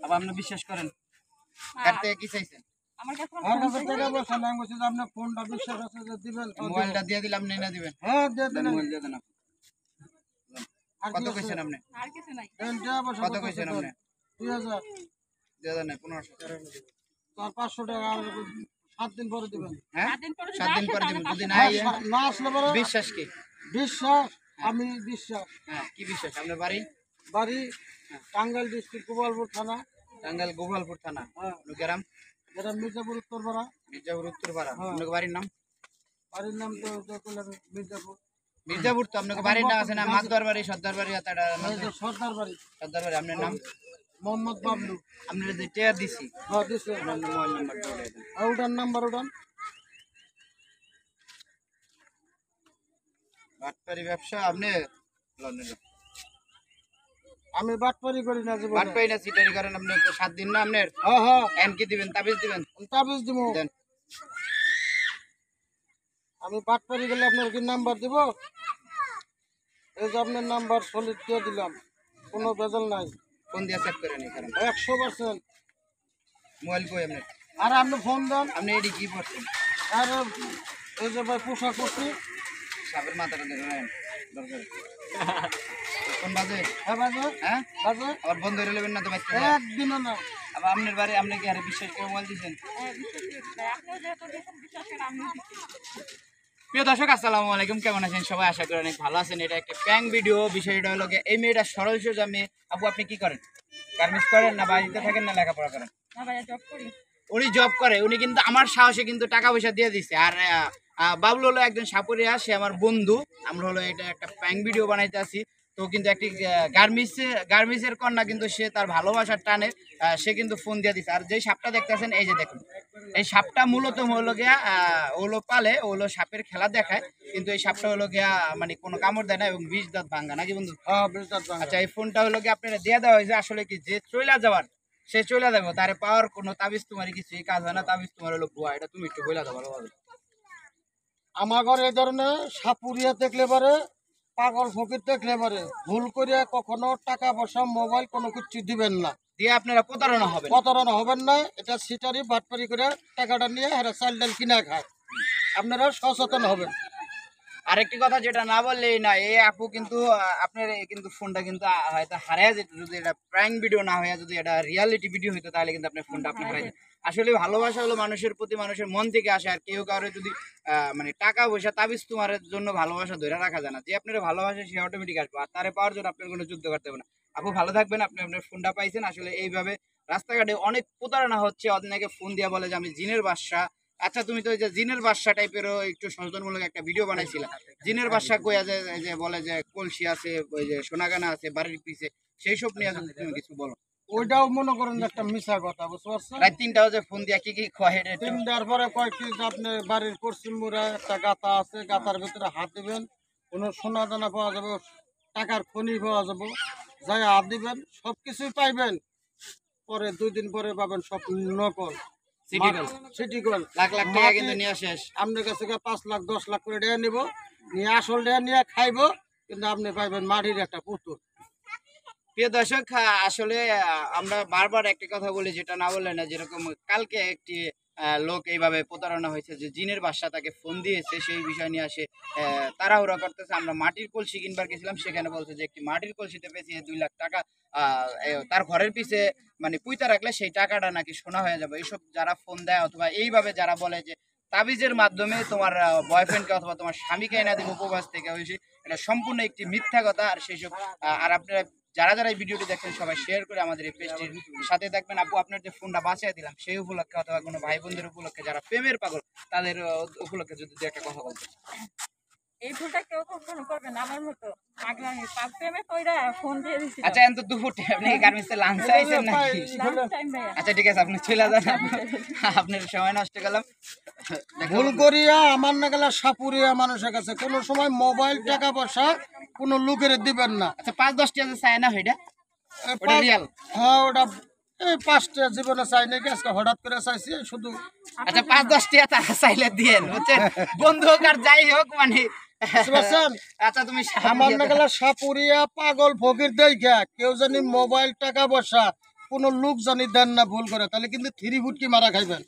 আবার আপনি বিশ্বাস করেন কাটতে কি চাইছেন আমার কাছে টাকা পয়সা নাই বলছি যে আপনি ফোনটা বিশ্বাস আছে যে দিবেন মোবাইলটা দিয়ে দিলাম নেই না দিবেন হ্যাঁ দিয়ে দেন দিন মোবাইল দিয়ে দেন আপনি। আর কত কইছেন আপনি আর কিছু নাই দেন টাকা পয়সা কত কইছেন আপনি 2000 দিয়ে দেন 1500 তার 500 টাকা আর 7 দিন পরে দিবেন হ্যাঁ 7 দিন পরে 7 দিন পরে দিবেন যদি না না আসলে পরে বিশ্বাস কি বিশ্বাস আমি বিশ্বাস হ্যাঁ কি বিশ্বাস আপনার বাড়ি বাড়ি টাঙ্গাইল ডিস্ট্রিক্ট গোপালপুর থানা টাঙ্গাইল গোপালপুর থানা হ্যাঁ গ্রাম যেটা মির্জাপুর উত্তরপাড়া মির্জাপুর উত্তরপাড়া হ্যাঁ। আপনার বাড়ির নাম বাড়ির নাম তো কইলাম মির্জাপুর মির্জাপুর তো আপনার বাড়ির নাম আছে না মাতবার বাড়ি সর্দার বাড়ি তাড়া এই যে সর্দার বাড়ি সর্দার বাড়ি আপনার নাম মোহাম্মদ বাবলু আপনার যে টেয়ার দিছি হ্যাঁ দিছে আপনার মোবাইল নাম্বারটা বলে দেন আর ওটার নাম্বার ওটান বাটপারি ব্যবসা আপনি আমি বাটপারি করি না জীবনে বাটপারি না সিটারি করেন আপনি 7 দিন না আপনার হ্যাঁ হ্যাঁ এন কি দিবেন তাবিজ দিবেন তাবিজ দিব দেন আমি বাটপারি গেলে আপনার কি নাম্বার দিব এই যে আপনার নাম্বার সলিড দিয়ে দিলাম কোনো ভেজাল নাই ফোন দিয়ে চেক করে নিই কারণ 100% মোবাইল কই আপনার আর আপনি ফোন দেন আপনি এডি কি করছেন আর এই যে ভাই পোশাক করছি সাপের মাথাটা ধরে রাখেন দরকার কোন বাজে হ্যাঁ বাজে হ্যাঁ বাজে আবার বন্ধ হয়ে নেবেন না তো বাচ্চা একদিনও না আবার আপনার বাড়ি আপনি কি আরে বিশ্বাস করে মোবাইল দিয়েছেন আপনিও যেহেতু দিচ্ছেন বিশ্বাস করে আমিও দিচ্ছি প্রিয় দর্শক আসসালামু আলাইকুম কেমন আছেন সবাই আশা করি অনেক ভালো আছেন এটা একটা প্র্যাঙ্ক ভিডিও বিষয়টা হলো গিয়ে এই মেয়েটা সরল সোজা মেয়ে আপু আপনি কি করেন গার্মেন্টস করেন না বাড়িতে থাকেন না লেখাপড়া করেন না ভাইয়া জব করি উনি জব করে উনি কিন্তু আমার সাহসে কিন্তু টাকা পয়সা দিয়ে দিচ্ছে আর বাবলু হলো একজন সাপুরিয়া সে আমার বন্ধু আমরা হলো এটা একটা প্র্যাঙ্ক ভিডিও বানাইতে আসি তো কিন্তু একটি গার্মেন্টসের কন্যা কিন্তু সে তার ভালোবাসার টানে সে কিন্তু ফোন দিয়ে দিচ্ছে আর যেই সাপটা দেখতেছেন এই যে দেখুন এই সাপটা মূলত হলো গিয়া ওলো পালে ওলো সাপের খেলা দেখায় কিন্তু এই সাপটা হলো গিয়া মানে কোনো কামড় দেয় না এবং বিষ দাঁত ভাঙ্গা নাকি বন্ধু হ্যাঁ বিস্তার আচ্ছা এই ফোনটা হলো গিয়ে আপনারা দিয়ে দেওয়া হয়েছে আসলে কি যে চলে যাওয়ার সে চলে যাবে তারে পাওয়ার কোনো তাবিজ তোমার কিছুই কাজ হয় না তাবিজ তোমার হলো ভুয়া এটা তুমি একটু বলে দাও ভালোভাবে আমার ঘরে এই ধরনের সাপুরিয়া দেখলে পারে পাগল ফকির দেখলে পারে ভুল করিয়া কখনো টাকা পয়সা মোবাইল কোনো কিছু দিবেন না দিয়ে আপনারা প্রতারণা হবে প্রতারণা হবেন না এটা সিটারি বাটপারি করে টাকাটা নিয়ে এরা চাল ডাল কিনা খায় আপনারা সচেতন হবেন আরেকটি কথা যেটা না বললেই না এই আপু কিন্তু আপনার কিন্তু ফোনটা কিন্তু হয়তো হারিয়ে যেত যদি এটা প্র্যাঙ্ক ভিডিও না হয়ে যদি এটা রিয়ালিটি ভিডিও হইতো তাহলে কিন্তু আপনার ফোনটা আপনি হারিয়ে যেত আসলে ভালোবাসা হলো মানুষের প্রতি মানুষের মন থেকে আসে আর কেউ কারো যদি মানে টাকা পয়সা তাবিজ তোমার জন্য ভালোবাসা ধরে রাখা যায় না যে আপনার ভালোবাসা সে অটোমেটিক আসবে আর তারে পাওয়ার জন্য আপনার কোনো যুদ্ধ করতে হবে না আপু ভালো থাকবেন আপনি আপনার ফোনটা পাইছেন আসলে এইভাবে রাস্তাঘাটে অনেক প্রতারণা হচ্ছে অনেকে ফোন দিয়ে বলে যে আমি জিনের বাদশা আচ্ছা তুমি তো ওই যে জিনের বাদশা টাইপেরও একটু সচেতনমূলক একটা ভিডিও বানাইছিলা জিনের বাদশা কইয়া যে বলে যে কলসি আছে ওই যে সোনাগানা আছে বাড়ির পিছে সেই সব নিয়ে যদি তুমি কিছু বলো ওইটাও মনে করেন যে একটা মিশা কথা বুঝতে পারছেন রাত 3টা বাজে ফোন দিয়া কি কয় এটা একটু- তিনটার পরে কয়েকটি আপনি বাড়ির পশ্চিম মুড়ে একটা গাতা আছে গাতার ভিতরে হাত দিবেন কোনো সোনা দানা পাওয়া যাবে টাকার খনি পাওয়া যাবে যাই হাত দিবেন সব কিছুই পাইবেন পরে 2 দিন পরে পাবেন সব নকল city call city gold lakh lakh টাকা কিন্তু নিয়ে শেষ আপনার কাছে 5 লাখ 10 লাখ করে টাকা নিব নিয়ে আসল টাকা নিয়ে খাইবো কিন্তু আপনি পাইবেন মাটির একটা পুতুল প্রিয় দর্শক আসলে আমরা বারবার একটি কথা বলি যেটা না বললে না যেরকম কালকে একটি লোক এইভাবে প্রতারণা হয়েছে যে জিনের বাদশা তাকে ফোন দিয়েছে সেই বিষয় নিয়ে আসে তাড়াহুড়া করতেছে আমরা মাটির কলসি কিনবার গেছিলাম সেখানে বলছে যে একটি মাটির কলসিতে পেয়েছে 2 লাখ টাকা তার ঘরের পিছে মানে পুঁতা রাখলে সেই টাকাটা নাকি সোনা হয়ে যাবে এইসব যারা ফোন দেয় অথবা এইভাবে যারা বলে যে তাবিজের মাধ্যমে তোমার বয়ফ্রেন্ডকে অথবা তোমার স্বামীকে এনে দেবে উপবাস থেকে হয়েছে এটা সম্পূর্ণ একটি মিথ্যা কথা আর সেই সব আর আপনারা যারা যারা এই ভিডিওটি দেখেন সবাই শেয়ার করে আমাদের এই পেজটির সাথে থাকবেন আপু আপনার যে ফোনটা বাঁচিয়ে দিলাম সেই উপলক্ষে অথবা কোনো ভাই বোনদের উপলক্ষে যারা প্রেমের পাগল তাদের উপলক্ষে যদি একটা কথা বলতে এই ভুলটা কেউ কখনো করবে না আমার মতো পাগলামি প্রেমে কইরা ফোন দিয়ে দিছি আচ্ছা এখন তো দুপুর আপনি গার্মেন্টসে লাঞ্চ আইছেন নাকি লাঞ্চ টাইম ভাইয়া আচ্ছা ঠিক আছে আপনি চলে যান আপনার সময় নষ্ট করলাম ভুল করিয়া আমার না গেলে সাপুরিয়া মানুষের কাছে কোনো সময় মোবাইল টাকা পয়সা কোনো লোকের দিবেন না আচ্ছা 5-10 টাকা চাই না ওইটা ওটা রিয়াল হ্যাঁ ওটা এই 5টা জীবনে চাই নাকি আজকে হঠাৎ করে চাইছি শুধু আচ্ছা 5-10 টাকা তারা চাইলে দিয়েন বুঝছেন বন্ধু হোক আর যাই হোক মানে বুঝতে পারছেন? আচ্ছা তুমি আমার না গেলে সাপুরিয়া পাগল ফকির দেখা কেউ জানি মোবাইল টাকা পয়সা কোনো লোক জানি দেন না ভুল করে, তাহলে কিন্তু 3 ফুটকি মারা খাইবেন।